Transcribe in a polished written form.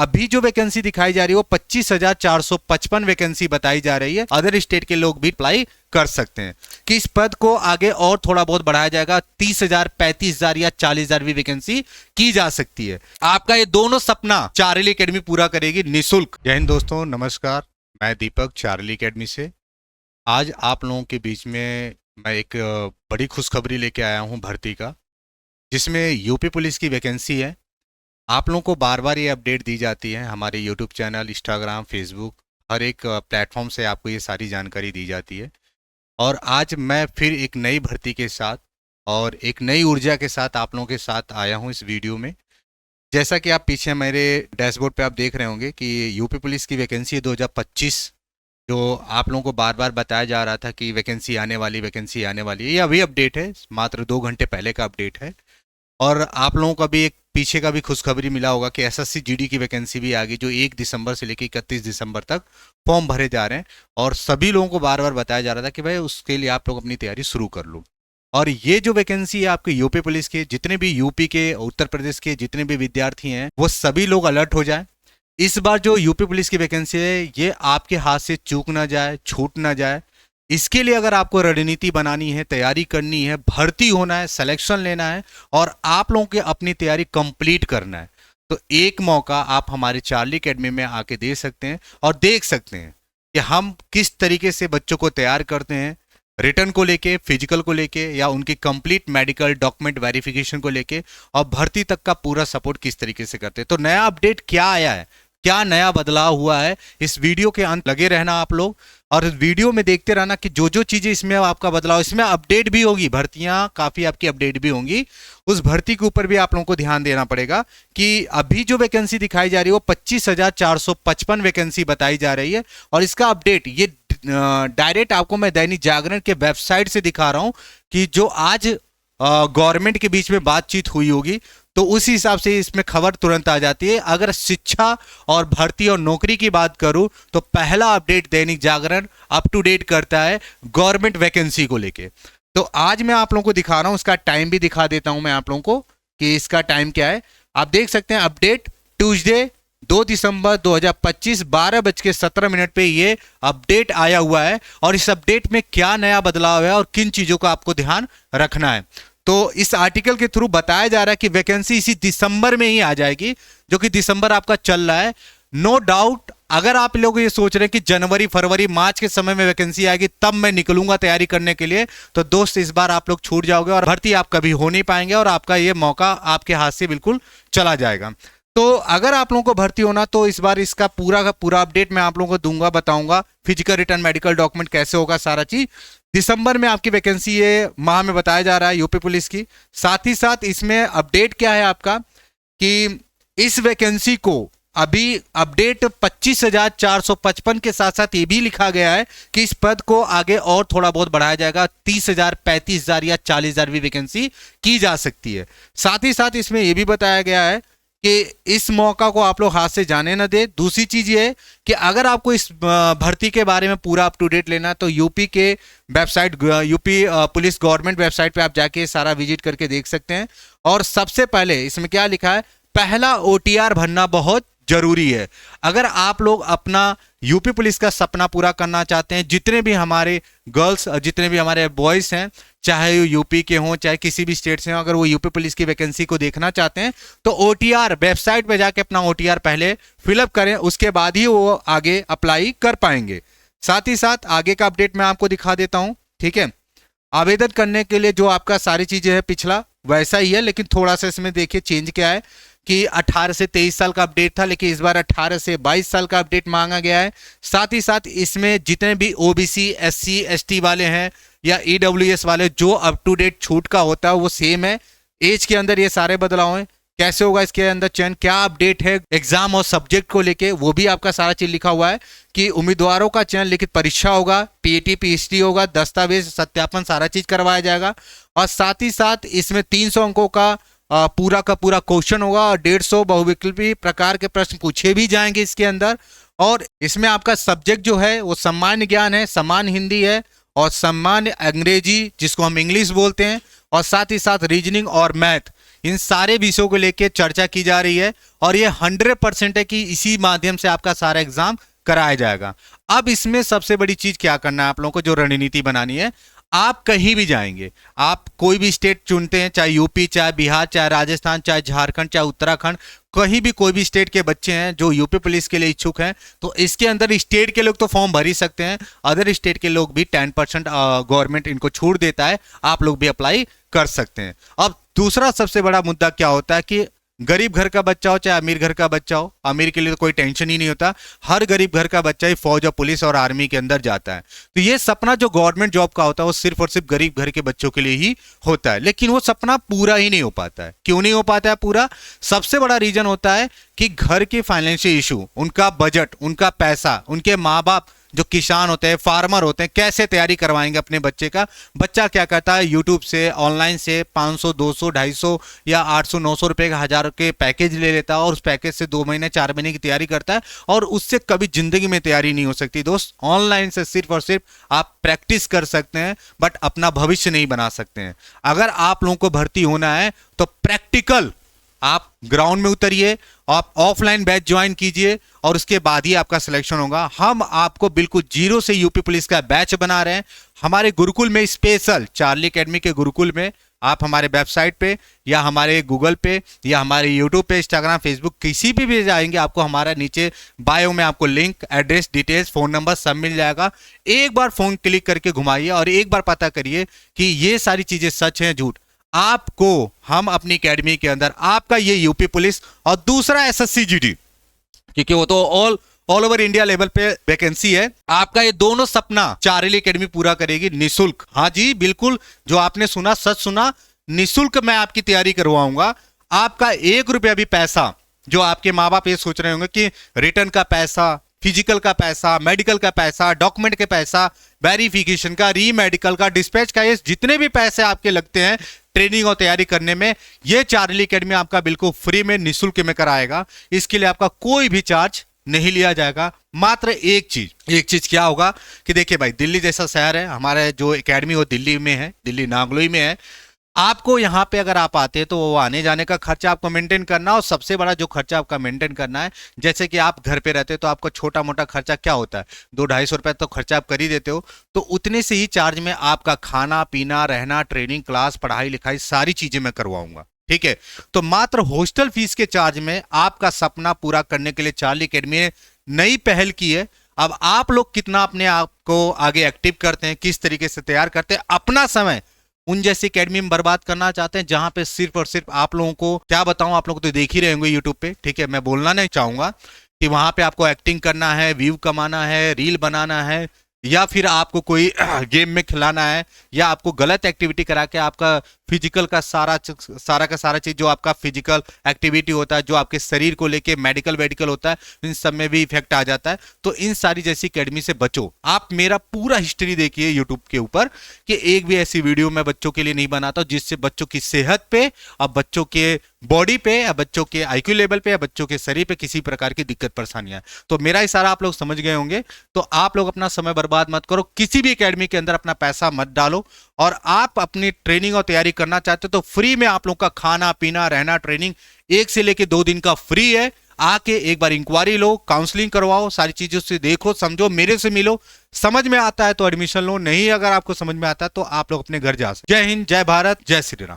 अभी जो वैकेंसी दिखाई जा रही है वो 25,455 वैकेंसी बताई जा रही है। अदर स्टेट के लोग भी अप्लाई कर सकते हैं कि इस पद को आगे और थोड़ा बहुत बढ़ाया जाएगा। 30,000, 35,000 या 40,000 भी वैकेंसी की जा सकती है। आपका ये दोनों सपना चार्ली एकेडमी पूरा करेगी निःशुल्क। जय हिंद दोस्तों, नमस्कार। मैं दीपक, चार्ली एकेडमी से। आज आप लोगों के बीच में मैं एक बड़ी खुशखबरी लेके आया हूं भर्ती का, जिसमें यूपी पुलिस की वैकेंसी है। आप लोगों को बार बार ये अपडेट दी जाती है, हमारे यूट्यूब चैनल, इंस्टाग्राम, फेसबुक, हर एक प्लेटफॉर्म से आपको ये सारी जानकारी दी जाती है। और आज मैं फिर एक नई भर्ती के साथ और एक नई ऊर्जा के साथ आप लोगों के साथ आया हूँ इस वीडियो में। जैसा कि आप पीछे मेरे डैशबोर्ड पे आप देख रहे होंगे कि यूपी पुलिस की वैकेंसी 2025, जो आप लोगों को बार बार बताया जा रहा था कि वैकेंसी आने वाली है, ये अभी अपडेट है, मात्र 2 घंटे पहले का अपडेट है। और आप लोगों का भी एक पीछे का भी खुशखबरी मिला होगा कि एसएससी जीडी की वैकेंसी भी आ गई, जो 1 दिसंबर से लेकर 31 दिसंबर तक फॉर्म भरे जा रहे हैं। और सभी लोगों को बार बार बताया जा रहा था कि भाई उसके लिए आप लोग अपनी तैयारी शुरू कर लो। और ये जो वैकेंसी है आपके यूपी पुलिस के, जितने भी यूपी के, उत्तर प्रदेश के जितने भी विद्यार्थी हैं, वो सभी लोग अलर्ट हो जाए। इस बार जो यूपी पुलिस की वैकेंसी है ये आपके हाथ से चूक ना जाए, छूट ना जाए। इसके लिए अगर आपको रणनीति बनानी है, तैयारी करनी है, भर्ती होना है, सिलेक्शन लेना है और आप लोगों की अपनी तैयारी कंप्लीट करना है, तो एक मौका आप हमारे चार्ली एकेडमी में आके दे सकते हैं और देख सकते हैं कि हम किस तरीके से बच्चों को तैयार करते हैं, रिटर्न को लेके, फिजिकल को लेके, या उनकी कंप्लीट मेडिकल डॉक्यूमेंट वेरिफिकेशन को लेके, और भर्ती तक का पूरा सपोर्ट किस तरीके से करते हैं। तो नया अपडेट क्या आया है, क्या नया बदलाव हुआ है, इस वीडियो के अंत लगे रहना आप लोग और वीडियो में देखते रहना कि जो जो चीजें इसमें आपका बदलाव, इसमें अपडेट भी होगी, भर्तियां काफी आपकी अपडेट भी होंगी। उस भर्ती के ऊपर भी आप लोगों को ध्यान देना पड़ेगा कि अभी जो वैकेंसी दिखाई जा रही है वो 25,455 वैकेंसी बताई जा रही है। और इसका अपडेट ये डायरेक्ट आपको मैं दैनिक जागरण के वेबसाइट से दिखा रहा हूं कि जो आज गवर्नमेंट के बीच में बातचीत हुई होगी, तो उस हिसाब से इसमें खबर तुरंत आ जाती है। अगर शिक्षा और भर्ती और नौकरी की बात करूं तो पहला update Dainik Jagran up to date करता है गवर्नमेंट वैकेंसी को लेके। तो आज मैं आप लोगों को दिखा रहा हूं, उसका टाइम भी दिखा देता हूं मैं आप लोगों को कि इसका टाइम क्या है। आप देख सकते हैं अपडेट ट्यूसडे 2 दिसंबर 2025 12:17 पे ये अपडेट आया हुआ है। और इस अपडेट में क्या नया बदलाव है और किन चीजों का आपको ध्यान रखना है, तो इस आर्टिकल के थ्रू बताया जा रहा है कि वैकेंसी इसी दिसंबर में ही आ जाएगी, जो कि दिसंबर आपका चल रहा है। नो डाउट, अगर आप लोग ये सोच रहे हैं कि जनवरी, फरवरी, मार्च के समय में वैकेंसी आएगी तब मैं निकलूंगा तैयारी करने के लिए, तो दोस्त इस बार आप लोग छूट जाओगे और भर्ती आप कभी हो नहीं पाएंगे और आपका ये मौका आपके हाथ से बिल्कुल चला जाएगा। तो अगर आप लोगों को भर्ती होना तो इस बार इसका पूरा का पूरा अपडेट मैं आप लोगों को दूंगा, बताऊंगा फिजिकल, रिटर्न, मेडिकल डॉक्यूमेंट कैसे होगा, सारा चीज। दिसंबर में आपकी वैकेंसी ये माह में बताया जा रहा है यूपी पुलिस की। साथ ही साथ इसमें अपडेट क्या है आपका कि इस वैकेंसी को अभी अपडेट 25,455 के साथ साथ ये भी लिखा गया है कि इस पद को आगे और थोड़ा बहुत बढ़ाया जाएगा। 30,000, 35,000 या 40,000 भी वैकेंसी की जा सकती है। साथ ही साथ इसमें यह भी बताया गया है कि इस मौका को आप लोग हाथ से जाने न दे। दूसरी चीज ये है कि अगर आपको इस भर्ती के बारे में पूरा अप टू डेट लेना तो यूपी के website, UP police government website पे आप जाके सारा विजिट करके देख सकते हैं। और सबसे पहले इसमें क्या लिखा है, पहला ओटीआर भरना बहुत जरूरी है। अगर आप लोग अपना यूपी पुलिस का सपना पूरा करना चाहते हैं, जितने भी हमारे गर्ल्स, जितने भी हमारे बॉयज हैं, चाहे यूपी के हों चाहे किसी भी स्टेट से हों, अगर वो यूपी पुलिस की वैकेंसी को देखना चाहते हैं तो ओटीआर वेबसाइट पे जाके अपना ओटीआर पहले फिलअप करें, उसके बाद ही वो आगे अप्लाई कर पाएंगे। साथ ही साथ आगे का अपडेट मैं आपको दिखा देता हूं, ठीक है। आवेदन करने के लिए जो आपका सारी चीजें है पिछला वैसा ही है, लेकिन थोड़ा सा इसमें देखिए चेंज क्या है कि 18 से 23 साल का अपडेट था, लेकिन इस बार 18 से 22 साल का अपडेट मांगा गया है। साथ ही साथ इसमें जितने भी ओबीसी, एससी, एसटी वाले हैं या ईडब्ल्यूएस वाले, जो अप टू डेट छूट का होता है वो सेम है। एज के अंदर ये सारे बदलाव हैं। कैसे होगा इसके अंदर चयन, क्या अपडेट है एग्जाम और सब्जेक्ट को लेके, वो भी आपका सारा चीज लिखा हुआ है कि उम्मीदवारों का चयन लिखित परीक्षा होगा, पीएटी, पीएचडी होगा, दस्तावेज सत्यापन सारा चीज करवाया जाएगा। और साथ ही साथ इसमें 300 अंकों का पूरा का पूरा क्वेश्चन होगा और 150 बहुविकल्पी प्रकार के प्रश्न पूछे भी जाएंगे इसके अंदर। और इसमें आपका सब्जेक्ट जो है वो सामान्य ज्ञान है, सामान्य हिंदी है और सामान्य अंग्रेजी जिसको हम इंग्लिश बोलते हैं, और साथ ही साथ रीजनिंग और मैथ, इन सारे विषयों को लेकर चर्चा की जा रही है और ये 100% है कि इसी माध्यम से आपका सारा एग्जाम कराया जाएगा। अब इसमें सबसे बड़ी चीज क्या करना है आप लोगों को, जो रणनीति बनानी है। आप कहीं भी जाएंगे, आप कोई भी स्टेट चुनते हैं, चाहे यूपी, चाहे बिहार, चाहे राजस्थान, चाहे झारखंड, चाहे उत्तराखंड, कहीं भी कोई भी स्टेट के बच्चे हैं जो यूपी पुलिस के लिए इच्छुक हैं, तो इसके अंदर स्टेट के लोग तो फॉर्म भर ही सकते हैं, अदर स्टेट के लोग भी 10% गवर्नमेंट इनको छूट देता है, आप लोग भी अप्लाई कर सकते हैं। अब दूसरा सबसे बड़ा मुद्दा क्या होता है कि गरीब घर का बच्चा हो चाहे अमीर घर का बच्चा हो, अमीर के लिए तो कोई टेंशन ही नहीं होता, हर गरीब घर का बच्चा ही फौज और पुलिस और आर्मी के अंदर जाता है। तो ये सपना जो गवर्नमेंट जॉब का होता है वो सिर्फ और सिर्फ गरीब घर के बच्चों के लिए ही होता है, लेकिन वो सपना पूरा ही नहीं हो पाता है। क्यों नहीं हो पाता है पूरा? सबसे बड़ा रीजन होता है कि घर के फाइनेंशियल इशू, उनका बजट, उनका पैसा, उनके माँ बाप जो किसान होते हैं, फार्मर होते हैं, कैसे तैयारी करवाएंगे अपने बच्चे का। बच्चा क्या करता है, यूट्यूब से, ऑनलाइन से 500, 200, 250 या 800, 900 रुपए का, 1000 के पैकेज ले लेता है और उस पैकेज से 2 महीने 4 महीने की तैयारी करता है और उससे कभी जिंदगी में तैयारी नहीं हो सकती दोस्त। ऑनलाइन से सिर्फ और सिर्फ आप प्रैक्टिस कर सकते हैं बट अपना भविष्य नहीं बना सकते हैं। अगर आप लोगों को भर्ती होना है तो प्रैक्टिकल आप ग्राउंड में उतरिए, आप ऑफलाइन बैच ज्वाइन कीजिए और उसके बाद ही आपका सिलेक्शन होगा। हम आपको बिल्कुल जीरो से यूपी पुलिस का बैच बना रहे हैं हमारे गुरुकुल में, स्पेशल चार्ली एकेडमी के गुरुकुल में। आप हमारे वेबसाइट पे या हमारे गूगल पे या हमारे यूट्यूब पे, इंस्टाग्राम, फेसबुक, किसी भी जाएंगे आपको हमारा नीचे बायो में आपको link, address, details, phone number सब मिल जाएगा। एक बार फोन क्लिक करके घुमाइए और एक बार पता करिए कि ये सारी चीजें सच हैं झूठ। आपको हम अपनी एकेडमी के अंदर आपका ये यूपी पुलिस और दूसरा एसएससी जीडी, क्योंकि वो तो ऑल ओवर इंडिया लेवल पे वैकेंसी है, आपका ये दोनों सपना चार्ली एकेडमी पूरा करेगी निशुल्क। हाँ जी बिल्कुल, जो आपने सुना सच सुना, निशुल्क मैं आपकी तैयारी करवाऊंगा। आपका 1 रुपया भी पैसा, जो आपके माँ बाप ये सोच रहे होंगे कि रिटर्न का पैसा, फिजिकल का पैसा, मेडिकल का पैसा, डॉक्यूमेंट के पैसा, वेरिफिकेशन का, री मेडिकल का, डिस्पैच का, ये जितने भी पैसे आपके लगते हैं ट्रेनिंग और तैयारी करने में, ये चार्ली एकेडमी आपका बिल्कुल फ्री में निःशुल्क में कराएगा। इसके लिए आपका कोई भी चार्ज नहीं लिया जाएगा। मात्र एक चीज क्या होगा कि देखिए भाई, दिल्ली जैसा शहर है, हमारा जो एकेडमी वो दिल्ली में है, दिल्ली नागलोई में है। आपको यहाँ पे अगर आप आते हैं तो वो आने जाने का खर्चा आपको मेंटेन करना, और सबसे बड़ा जो खर्चा आपका मेंटेन करना है, जैसे कि आप घर पे रहते हो तो आपको छोटा मोटा खर्चा क्या होता है, 200-250 रुपए तो खर्चा आप कर ही देते हो, तो उतने से ही चार्ज में आपका खाना पीना, रहना, ट्रेनिंग, क्लास, पढ़ाई लिखाई सारी चीजें मैं करवाऊंगा। ठीक है, तो मात्र हॉस्टल फीस के चार्ज में आपका सपना पूरा करने के लिए चार्ली एकेडमी ने नई पहल की है। अब आप लोग कितना अपने आप को आगे एक्टिव करते हैं, किस तरीके से तैयार करते हैं, अपना समय उन जैसी एकेडमी में बर्बाद करना चाहते हैं जहां पे सिर्फ और सिर्फ आप लोगों को, क्या बताऊं, आप लोग तो देख ही रहे होंगे यूट्यूब पे, ठीक है, मैं बोलना नहीं चाहूंगा कि वहां पे आपको एक्टिंग करना है, व्यू कमाना है, रील बनाना है, या फिर आपको कोई गेम में खिलाना है, या आपको गलत एक्टिविटी करा के आपका फिजिकल का सारा का सारा चीज, जो आपका फिजिकल एक्टिविटी होता है, जो आपके शरीर को लेके मेडिकल वेडिकल होता है, इन सब में भी इफेक्ट आ जाता है। तो इन सारी जैसी एकेडमी से बचो। आप मेरा पूरा हिस्ट्री देखिए यूट्यूब के ऊपर कि एक भी ऐसी वीडियो मैं बच्चों के लिए नहीं बनाता जिससे बच्चों की सेहत पे और बच्चों के बॉडी पे या बच्चों के आईक्यू लेवल पे या बच्चों के शरीर पे किसी प्रकार की दिक्कत परेशानियां। तो मेरा इशारा आप लोग समझ गए होंगे। तो आप लोग अपना समय बर्बाद मत करो, किसी भी एकेडमी के अंदर अपना पैसा मत डालो, और आप अपनी ट्रेनिंग और तैयारी करना चाहते हो तो फ्री में आप लोग का खाना पीना, रहना, ट्रेनिंग 1 से लेके 2 दिन का फ्री है। आके एक बार इंक्वायरी लो, काउंसलिंग करवाओ, सारी चीजों से देखो, समझो, मेरे से मिलो, समझ में आता है तो एडमिशन लो, नहीं अगर आपको समझ में आता है तो आप लोग अपने घर जा सकते। जय हिंद, जय भारत, जय श्री राम।